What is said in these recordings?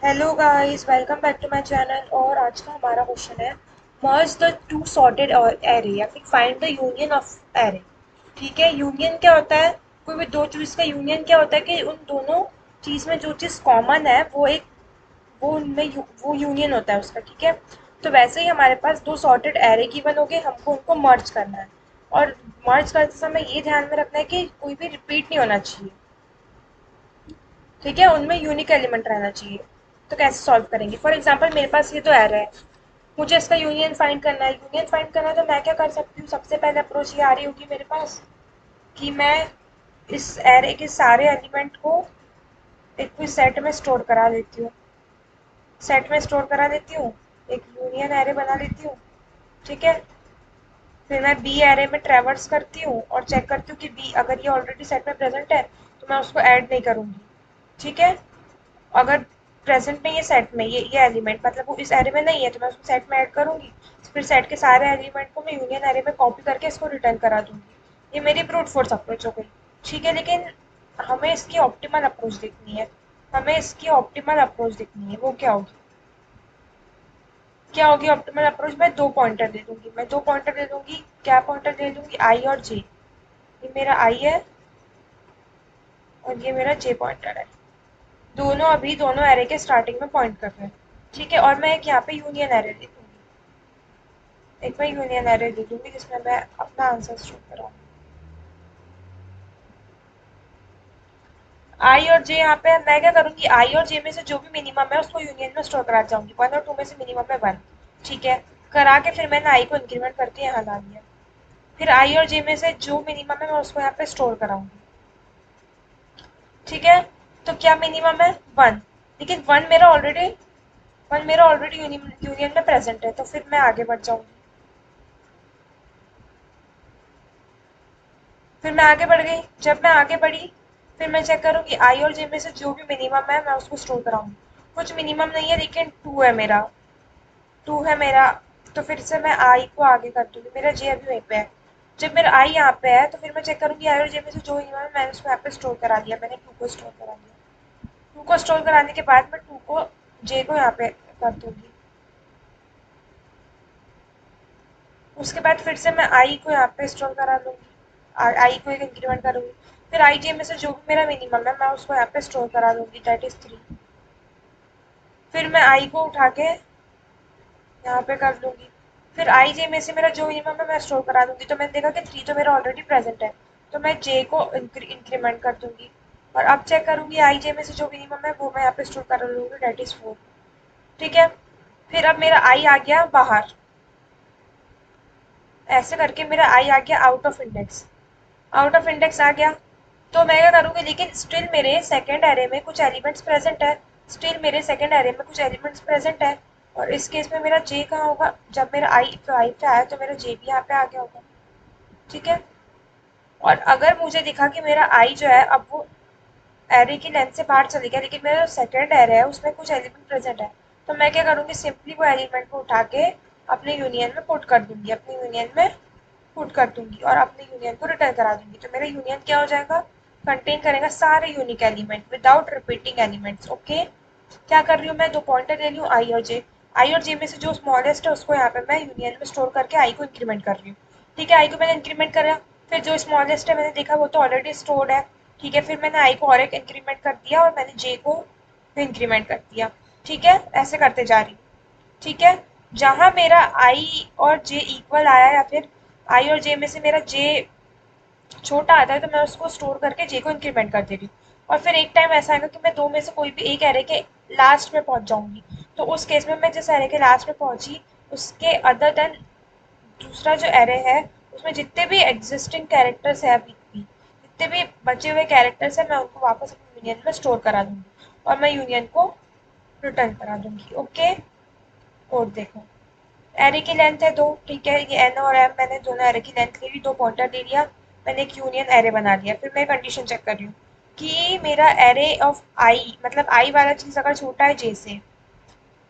Hello guys, welcome back to my channel. और आज का हमारा क्वेश्चन है merge the two sorted array या फिर find the union of array. ठीक है, यूनियन क्या होता है? कोई भी दो चीज़ का यूनियन क्या होता है कि उन दोनों चीज़ में जो चीज़ कॉमन है वो उनमें वो यूनियन होता है उसका। ठीक है, तो वैसे ही हमारे पास दो सॉर्टेड एरे गिवन हो गए, हमको उनको मर्ज करना है। और मर्ज करते समय ये ध्यान में रखना है कि कोई भी रिपीट नहीं होना चाहिए। ठीक है, उनमें यूनिक एलिमेंट रहना चाहिए। तो कैसे सॉल्व करेंगे? फॉर एग्जाम्पल मेरे पास ये तो एरे है, मुझे इसका यूनियन फाइंड करना है। यूनियन फाइंड करना है तो मैं क्या कर सकती हूँ? सबसे पहले अप्रोच ये आ रही होगी मेरे पास कि मैं इस एरे के सारे एलिमेंट को एक कोई सेट में स्टोर करा लेती हूँ। सेट में स्टोर करा लेती हूँ, एक यूनियन एरे बना लेती हूँ। ठीक है, फिर मैं बी एरे में ट्रेवर्स करती हूँ और चेक करती हूँ कि बी अगर ये ऑलरेडी सेट में प्रेजेंट है तो मैं उसको ऐड नहीं करूँगी। ठीक है, अगर प्रेजेंट नहीं है सेट में ये एलिमेंट, मतलब वो इस एरे में नहीं है, तो मैं उसको सेट में ऐड करूंगी। फिर सेट के सारे एलिमेंट को मैं यूनियन एरे में कॉपी करके इसको रिटर्न करा दूंगी। ये मेरी ब्रूट फोर्स अप्रोच हो गई। ठीक है, लेकिन हमें इसकी ऑप्टिमल अप्रोच देखनी है। हमें इसकी ऑप्टिमल अप्रोच देखनी है, वो क्या होगी? क्या होगी ऑप्टिमल अप्रोच? मैं दो पॉइंटर दे दूंगी। मैं दो पॉइंटर दे दूंगी। क्या पॉइंटर दे दूंगी? आई और जे। ये मेरा आई है और ये मेरा जे पॉइंटर है। दोनों अभी दोनों एरे के स्टार्टिंग में पॉइंट कर रहे हैं। ठीक है, और मैं एक यहाँ पे यूनियन एरे दे दूंगी। एक मैं यूनियन एरे दे दूंगी जिसमें मैं अपना आंसर स्टोर कराऊंगी। आई और जे यहाँ पे है। मैं क्या करूंगी? आई और जे में से जो भी मिनिमम है उसको यूनियन में स्टोर करा जाऊंगी। वन और टू में से मिनिमम है वन। ठीक है, करा के फिर मैंने आई को इंक्रीमेंट करके यहाँ ला लिया। फिर आई और जे में से जो मिनिमम है मैं उसको यहाँ पे स्टोर कराऊंगी। ठीक है, तो क्या मिनिमम है? वन। लेकिन वन मेरा ऑलरेडी यूनियन में प्रेजेंट है, तो फिर मैं आगे बढ़ जाऊंगी। फिर मैं आगे बढ़ गई। जब मैं आगे बढ़ी फिर मैं चेक करूँगी आई और जे में से जो भी मिनिमम है मैं उसको स्टोर कराऊंगी। कुछ मिनिमम नहीं है लेकिन टू है मेरा। टू है मेरा, तो फिर से मैं आई को आगे कर दूंगी। मेरा जे अभी वहीं पे है। जब मेरा आई यहाँ पे है तो फिर मैं चेक करूंगी आई और जे में से जो मिनिमम है मैंने उसको यहाँ पे स्टोर करा दिया। मैंने टू को स्टोर करा दिया। टू को स्टोर कराने के बाद मैं टू को जे को यहाँ पे कर दूंगी। उसके बाद फिर से मैं आई को यहाँ पे स्टोर करा लूंगी। आई को एक इंक्रीमेंट करूंगी। फिर आई जे में से जो भी मेरा मिनिमम है मैं उसको यहाँ पे स्टोर करा लूंगी, दैट इज थ्री। फिर मैं आई को उठा के यहाँ पे कर लूंगी। फिर आई जे में से मेरा जो मिनिमम है मैं स्टोर करा दूंगी। तो मैंने देखा कि थ्री तो मेरा ऑलरेडी प्रेजेंट है, तो मैं जे को इंक्रीमेंट कर दूंगी। और अब चेक करूंगी आई जे में से जो मिनिमम है वो मैं यहाँ पे स्टोर कर लूंगी, दैट इज फोर। ठीक है, फिर अब मेरा आई आ गया बाहर। ऐसे करके मेरा आई आ गया out of index. Out of index आ गया तो मैं क्या करूँगी? लेकिन स्टिल मेरे सेकंड एरे में कुछ एलिमेंट्स प्रेजेंट है। स्टिल मेरे सेकंड एरे में कुछ एलिमेंट्स प्रेजेंट है। और इस केस में मेरा जे कहाँ होगा? जब मेरा आई फाइव पे आया तो मेरा जे भी यहाँ पे आ गया होगा। ठीक है, और अगर मुझे दिखा कि मेरा आई जो है अब वो एरे की लेंथ से बाहर चले गया लेकिन मेरा जो सेकंड एरे है उसमें कुछ एलिमेंट प्रेजेंट है, तो मैं क्या करूँगी? सिंपली वो एलिमेंट को उठा के अपने यूनियन में पुट कर दूंगी। अपनी यूनियन में पुट कर दूंगी और अपने यूनियन को रिटर्न करा दूंगी। तो मेरा यूनियन क्या हो जाएगा? कंटेन करेगा सारे unique element without repeating elements. Okay, क्या कर रही हूँ मैं? दो पॉइंटर ले रही हूँ आई और जे। आई और जे में से जो स्मॉलेस्ट है उसको यहाँ पे मैं यूनियन में स्टोर करके आई को इंक्रीमेंट कर रही हूँ। ठीक है, आई को मैंने इंक्रीमेंट करा। फिर जो स्मॉलेस्ट है मैंने देखा वो तो ऑलरेडी स्टोर्ड है। ठीक है, फिर मैंने आई को और एक इंक्रीमेंट कर दिया और मैंने जे को इंक्रीमेंट कर दिया। ठीक है, ऐसे करते जा रही हूँ। ठीक है, जहाँ मेरा आई और जे इक्वल आया या फिर आई और जे में से मेरा जे छोटा आता है तो मैं उसको स्टोर करके जे को इंक्रीमेंट कर दे रही हूँ। और फिर एक टाइम ऐसा आएगा कि मैं दो में से कोई भी एक एरे के लास्ट में पहुंच जाऊंगी। तो उस केस में मैं जिस एरे के लास्ट में पहुंची उसके अदर देन दूसरा जो एरे है उसमें जितने भी एग्जिस्टिंग कैरेक्टर्स है अभी भी जितने भी बचे हुए कैरेक्टर्स है मैं उनको वापस अपनी यूनियन में स्टोर करा दूंगी और मैं यूनियन को रिटर्न करा दूंगी। ओके, कोड देखो। एरे की लेंथ है दो। ठीक है, ये एन और एम मैंने दोनों एरे की लेंथ ले ली, दो पॉइंटर ले लिया। मैंने एक यूनियन एरे बना लिया। फिर मैं कंडीशन चेक कर रही हूँ कि मेरा एरे ऑफ आई, मतलब आई वाला चीज अगर छोटा है जे से,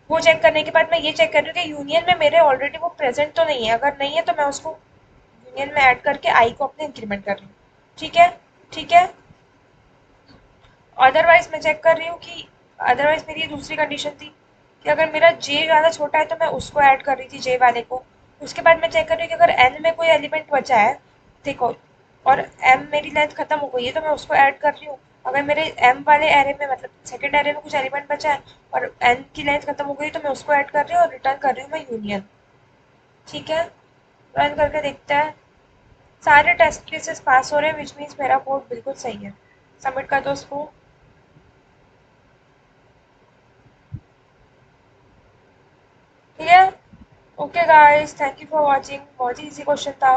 वो चेक करने के बाद मैं ये चेक कर रही हूँ कि यूनियन में मेरे ऑलरेडी वो प्रेजेंट तो नहीं है। अगर नहीं है तो मैं उसको यूनियन में ऐड करके आई को अपने इंक्रीमेंट कर रही हूँ। ठीक है, ठीक है। अदरवाइज मैं चेक कर रही हूँ कि अदरवाइज मेरी ये दूसरी कंडीशन थी कि अगर मेरा जे ज़्यादा छोटा है तो मैं उसको ऐड कर रही थी जे वाले को। उसके बाद मैं चेक कर रही हूँ कि अगर एन में कोई एलिमेंट बचा है, देखो, और एम मेरी लेंथ खत्म हो गई है तो मैं उसको ऐड कर रही हूँ। अगर मेरे एम वाले एरे में मतलब सेकंड एरे में कुछ एलिमेंट बचा है और एन की लेंथ खत्म हो गई तो मैं उसको ऐड कर रही हूँ और रिटर्न कर रही हूँ मैं यूनियन। ठीक है, रन करके देखते हैं। सारे टेस्ट केसेस पास हो रहे हैं, विच मीन्स मेरा कोड बिल्कुल सही है। सबमिट कर दो उसको। ठीक है। Okay guys, thank you for watching. बहुत ही इजी क्वेश्चन था।